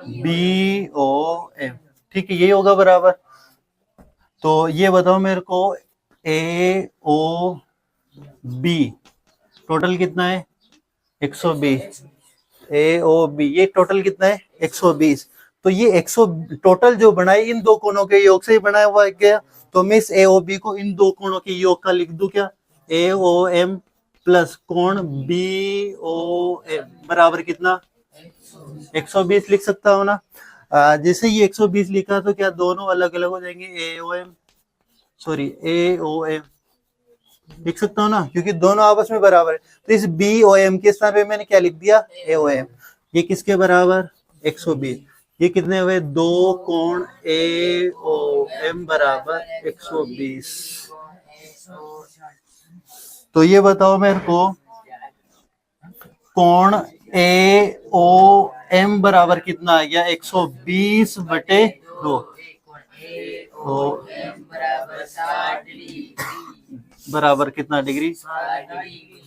बी ओ एम। ठीक है, यही होगा बराबर। तो ये बताओ मेरे को, ए ओ बी टोटल कितना है, 120। ए ओ बी ये टोटल कितना है, 120। तो ये 100 टोटल जो बना है इन दो कोणों के योग से ही बनाया हुआ है क्या, तो मैं इस ए ओ बी को इन दो कोणों के योग का लिख दूं क्या, ए ओ एम प्लस कोण बी ओ एम बराबर कितना, 120 लिख सकता हूं ना। जैसे ये 120 लिखा तो क्या दोनों अलग अलग हो जाएंगे, A O M sorry A O M लिख सकता हूँ ना, क्योंकि दोनों आपस में बराबर है। तो इस बी ओ एम के स्थान पे मैंने क्या लिख दिया, ए ओ एम। ये किसके बराबर, 120। ये कितने हुए, दो कोण ए ओ एम बराबर 120। तो ये बताओ मेरे को, कोण ए ओ एम बराबर कितना आ गया, 120 बटे 2 बराबर कितना डिग्री।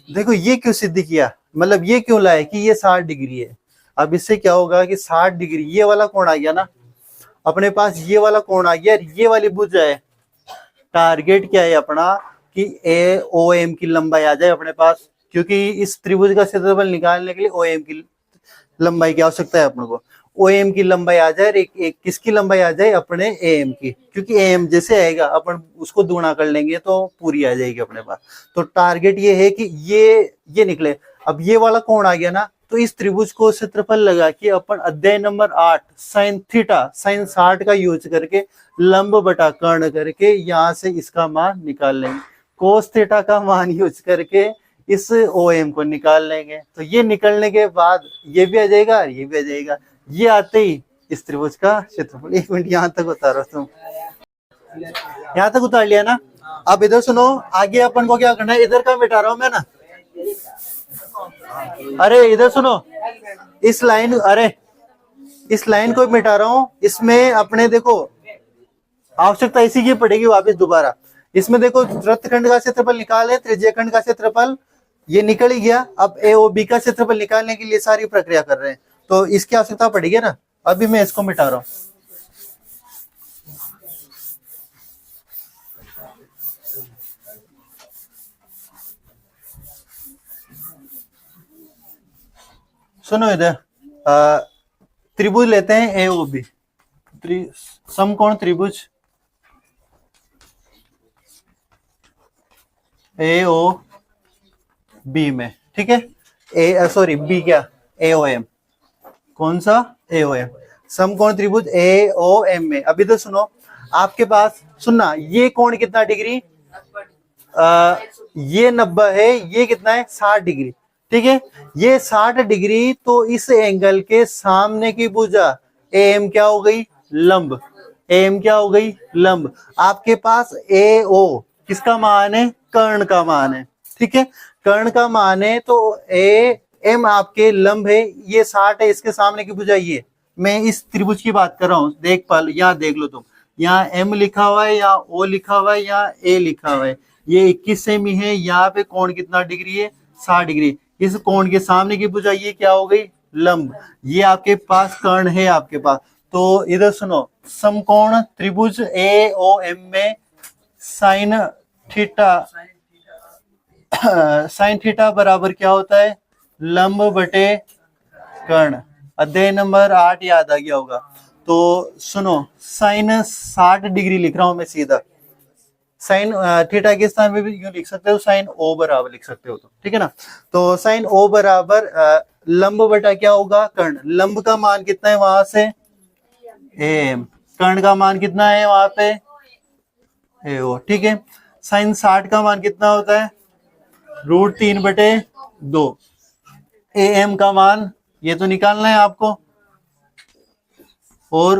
देखो ये क्यों सिद्ध किया, मतलब ये क्यों लाए कि ये 60 डिग्री है। अब इससे क्या होगा कि 60 डिग्री ये वाला कोण आ गया ना अपने पास, ये वाला कोण आ गया, ये वाली भुज है। टारगेट क्या है अपना कि ए ओ एम की लंबाई आ जाए अपने पास, क्योंकि इस त्रिभुज का क्षेत्रफल निकालने के लिए ओ एम की लंबाई की आवश्यकता है अपन को। ओ एम की लंबाई आ जाए, एक किसकी लंबाई आ जाए, अपने ए एम की, क्योंकि ए एम जैसे आएगा अपन उसको दूना कर लेंगे तो पूरी आ जाएगी अपने पास। तो टारगेट ये है कि ये निकले। अब ये वाला कोण आ गया ना, तो इस त्रिभुज को क्षेत्रफल लगा के अपन अध्याय नंबर 8 साइन थीटा साइन 60 का यूज करके लंब बटा कर्ण करके यहाँ से इसका मान निकाल लेंगे। कोस थीटा का मान यूज करके इस ओ एम को निकाल लेंगे। तो ये निकलने के बाद ये भी आ जाएगा, ये भी आ जाएगा। ये आते ही इस त्रिभुज का क्षेत्रफल, एक मिनट यहाँ तक उतारो तुम, यहाँ तक उतार लिया ना। अब इधर सुनो, आगे अपन को क्या करना है, इधर का मिटा रहा हूं मैं ना। अरे इधर सुनो, इस लाइन, अरे इस लाइन को मिटा रहा हूं। इसमें अपने देखो आवश्यकता इसी की पड़ेगी वापस दोबारा। इसमें देखो वृत्तखंड का क्षेत्रफल निकाले, त्रिज्यीय खंड का क्षेत्रफल ये निकल ही गया। अब ए ओ बी का क्षेत्रफल निकालने के लिए सारी प्रक्रिया कर रहे हैं, तो इसकी आवश्यकता पड़ेगी ना। अभी मैं इसको मिटा रहा हूं। सुनो इधर, त्रिभुज लेते हैं ए ओ बी, समकोण त्रिभुज ए ओ बी में, ठीक है। ए सॉरी बी क्या, ए ओ एम, कौन सा, ए ओ एम, समकोण त्रिभुज ए ओ एम में। अभी तो सुनो, आपके पास सुनना, ये कोण कितना डिग्री, ये 90 है, ये कितना है 60 डिग्री, ठीक है। ये 60 डिग्री, तो इस एंगल के सामने की भुजा ए एम क्या हो गई, लंब। ए एम क्या हो गई, लंब। आपके पास ए ओ किसका मान है, कर्ण का मान है, ठीक है। कर्ण का मान है, तो ए एम आपके लंब है, ये 60 है, इसके सामने की भुजा ये। मैं इस त्रिभुज की बात कर रहा हूं, देख पा लो, यहाँ देख लो तुम, यहाँ एम लिखा हुआ है, यहाँ ओ लिखा हुआ है, यहाँ ए लिखा हुआ है। ये 21 सेमी है, यहाँ पे कोण कितना डिग्री है, 60 डिग्री। इस कोण के सामने की भुजा ये क्या हो गई, लंब। ये आपके पास कर्ण है आपके पास। तो इधर सुनो, समकोण त्रिभुज ए ओ एम में साइन थीटा बराबर क्या होता है, लंब बटे कर्ण। अध्याय नंबर 8 याद आ गया होगा। तो सुनो, साइन 60 डिग्री लिख रहा हूं मैं सीधा। साइन थीटा के स्थान में भी यूं लिख सकते हो, साइन ओ बराबर लिख सकते हो, तो ठीक है ना। तो साइन ओ बराबर लंब बटा क्या होगा, कर्ण। लंब का मान कितना है वहां से, एम। कर्ण का मान कितना है वहां पे, ए ओ, ठीक है। साइन 60 का मान कितना होता है, √3/2। ए एम का मान ये तो निकालना है आपको, और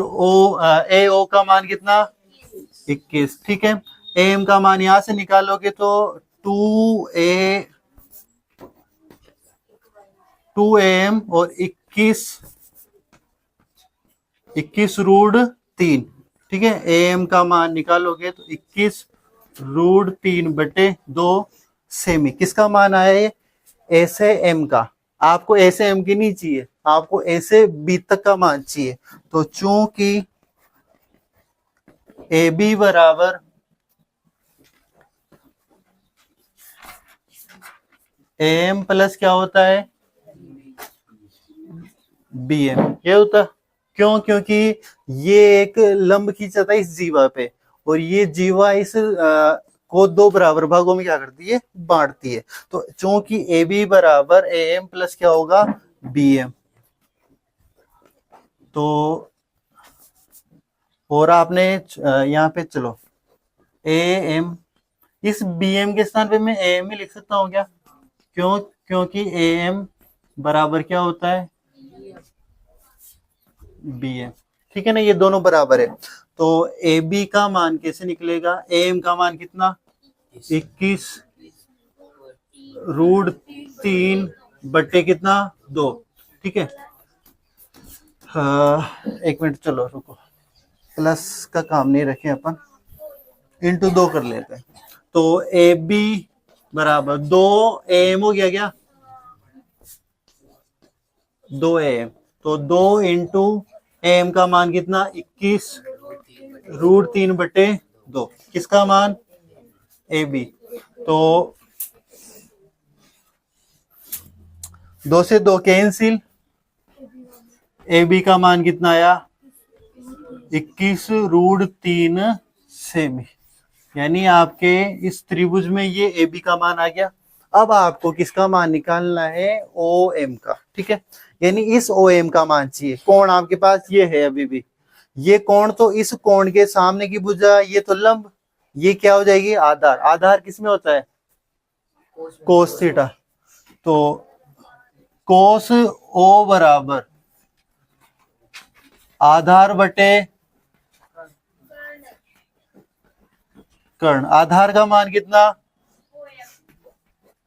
ए ओ का मान कितना 21, ठीक है। ए एम का मान यहां से निकालोगे तो 2 AM और 21 √3, ठीक है। ए एम का मान निकालोगे तो 21 √3/2 सेमी। किसका मान आया ये? ए से एम का। आपको ए से एम की नहीं चाहिए, आपको ए से बी तक का मान चाहिए। तो चूंकि ए बी बराबर ए एम प्लस क्या होता है बी एम, ये होता। क्यों? क्योंकि ये एक लंब खींचा था इस जीवा पे, और ये जीवा इस को दो बराबर भागों में क्या करती है? बांटती है। तो चूंकि ए बी बराबर ए एम प्लस क्या होगा बी एम, तो और आपने यहाँ पे चलो ए एम, इस बी एम के स्थान पे मैं ए एम ही लिख सकता हूँ क्या? क्यों? क्योंकि ए एम बराबर क्या होता है बी एम, ठीक है ना, ये दोनों बराबर है। तो ए बी का मान कैसे निकलेगा? ए एम का मान कितना 21 √3 कितना 2, ठीक है। एक मिनट चलो रुको, प्लस का काम नहीं रखें अपन, इंटू 2 कर लेते हैं। तो ए बी बराबर 2 AM हो गया क्या? 2 AM, तो 2 इंटू AM का मान कितना 21 √3/2, किसका मान ए बी। तो 2 से 2 कैंसिल, ए बी का मान कितना आया 21 √3 सेमी, यानी आपके इस त्रिभुज में ये ए बी का मान आ गया। अब आपको किसका मान निकालना है? ओ एम का, ठीक है। यानी इस ओ एम का मान चाहिए। कोण आपके पास ये है अभी भी, ये कोण, तो इस कोण के सामने की भुजा, ये तो लंब, ये क्या हो जाएगी आधार। आधार किसमें होता है? Cos theta. तो कोस ओ बराबर आधार बटे कर्ण। आधार का मान कितना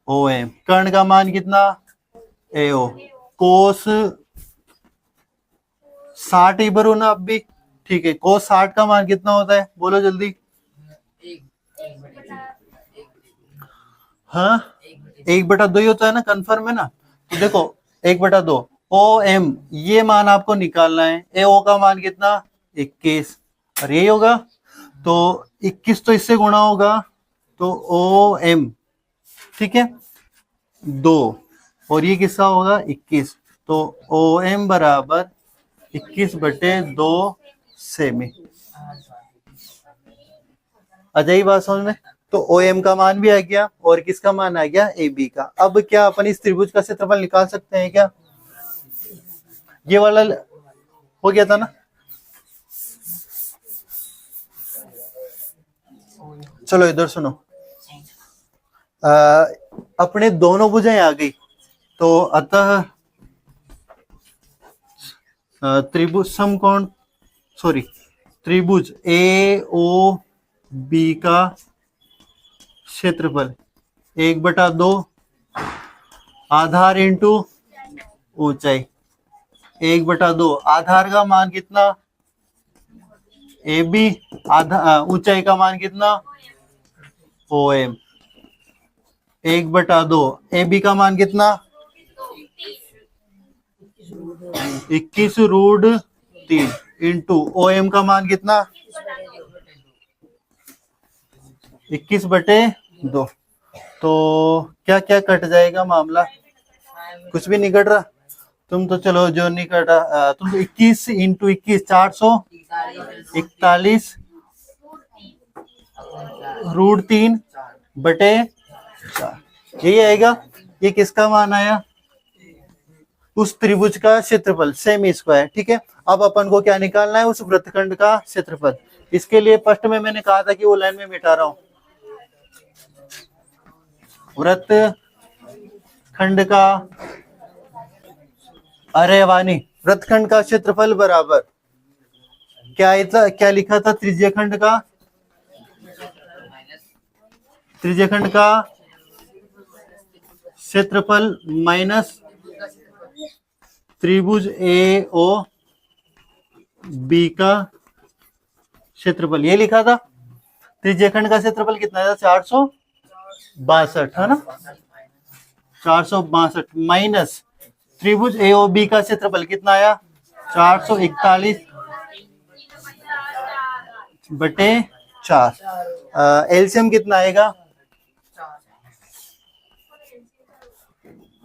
ओ एम, कर्ण का मान कितना ए ओ। कोस 60 ही भरो ना अब भी, ठीक है। कोस 60 का मान कितना होता है? बोलो जल्दी। हाँ 1/2 ही होता है ना, कंफर्म है ना। तो देखो 1/2 ओ एम, ये मान आपको निकालना है। ए ओ का मान कितना 21, और यही होगा। तो 21 तो इससे गुणा होगा, तो ओ एम, ठीक है 2, और ये किसका होगा 21। तो ओ एम बराबर 21/2 सेमी। आ जाइए बात समझ में। तो ओ एम का मान भी आ गया, और किसका मान आ गया ए बी का। अब क्या अपन इस त्रिभुज का क्षेत्रफल निकाल सकते हैं क्या? ये वाला हो गया था ना। चलो इधर सुनो, अपने दोनों भुजाएं आ गई, तो अतः त्रिभुज समकोण, सॉरी त्रिभुज ए ओ बी का क्षेत्रफल 1/2 आधार इंटू ऊंचाई। 1/2 आधार का मान कितना ए बी, ऊंचाई का मान कितना ओ एम। 1/2 ए बी का मान कितना 21 √3 इंटू ओ एम का मान कितना 21/2। तो क्या क्या कट जाएगा मामला? कुछ भी नहीं कट रहा। तुम तो चलो जो नहीं कटा, तुम तो 21 इंटू 21 441 √3/4, यही आएगा। ये किसका मान आया? उस त्रिभुज का क्षेत्रफल, सेमी स्क्वायर, ठीक है। अब अपन को क्या निकालना है? उस वृत्तखंड का क्षेत्रफल। इसके लिए फर्स्ट में मैंने कहा था कि वो लाइन में मिटा रहा हूं। वृत्तखंड का, अरे वानी, वृत्तखंड का क्षेत्रफल बराबर क्या लिखा था त्रिज्यखंड का? त्रिज्यखंड का क्षेत्रफल माइनस त्रिभुज ए ओ बी का क्षेत्रफल, ये लिखा था। त्रिज्यखंड का क्षेत्रफल कितना था? 462 है ना, 462 माइनस त्रिभुज ए ओ बी का क्षेत्रफल कितना आया? 441 बटे 4। एलसीएम कितना आएगा?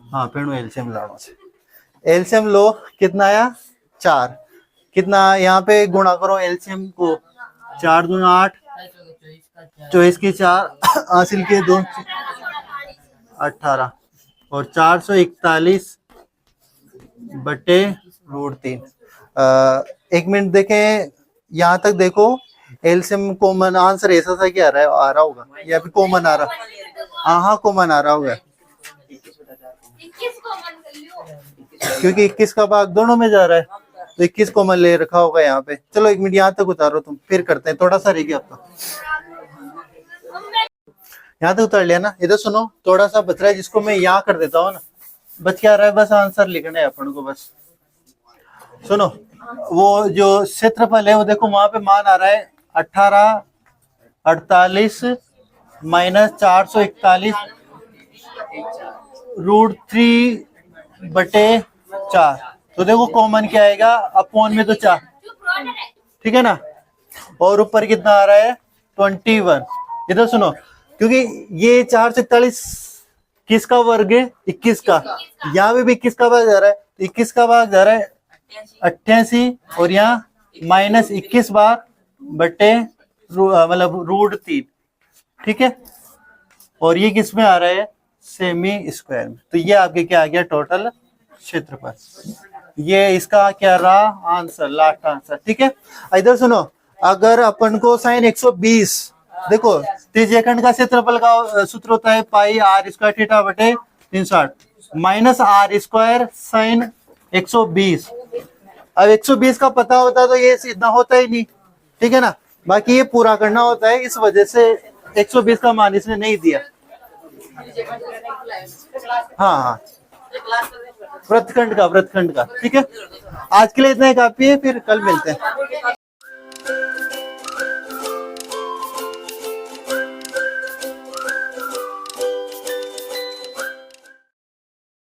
हाँ पेणु एलसीएम लाओ से, एलसीएम लो, कितना आया? 4। कितना यहाँ पे गुणा करो एलसीएम को, 4 दूना 8, 24 की 4, हासिल के 2 18 और 441 बटे √3। 1 मिनट देखें, यहाँ तक देखो। एलसीएम कॉमन आंसर ऐसा सा क्या आ रहा होगा, या फिर कॉमन आ रहा? हाँ कॉमन आ रहा होगा, क्योंकि 21 का भाग दोनों में जा रहा है, तो 21 कॉमन ले रखा होगा यहाँ पे। चलो 1 मिनट यहाँ तक उतारो तुम, फिर करते हैं। थोड़ा सा रह गया आपका, यहाँ तक उतार लिया ना। इधर सुनो, थोड़ा सा बच रहा है जिसको मैं यहाँ कर देता हूँ ना। बच क्या रहा है? बस आंसर लिखना है अपन को। बस सुनो, वो जो क्षेत्रफल है वो देखो वहां पे मान आ रहा है 1848 माइनस 441 √3 बटे 4। तो देखो कॉमन क्या आएगा? अपॉन में तो 4, ठीक है ना। और ऊपर कितना आ रहा है? 21। इधर सुनो, क्योंकि ये 441 किसका वर्ग है? 21 का। यहाँ पे भी 21 का भाग जा रहा है, तो 21 का भाग जा रहा है 88, और यहाँ माइनस 21 बार बटे मतलब √3, ठीक है। और ये किस में आ रहा है? सेमी स्क्वायर में। तो ये आपके क्या आ गया? टोटल क्षेत्रफल। ये इसका क्या रहा? आंसर, लास्ट आंसर, ठीक है। इधर सुनो, अगर अपन को साइन 120, देखो त्रिज्यखंड का क्षेत्रफल का सूत्र होता है पाई r² थीटा बटे 360 माइनस r² साइन 120। अब 120 का पता होता तो ये इतना होता ही नहीं, ठीक है ना। बाकी ये पूरा करना होता है, इस वजह से 120 का मान इसने नहीं दिया। हाँ वृत्तखंड का, ठीक है। आज के लिए इतना ही काफी है, फिर कल मिलते हैं।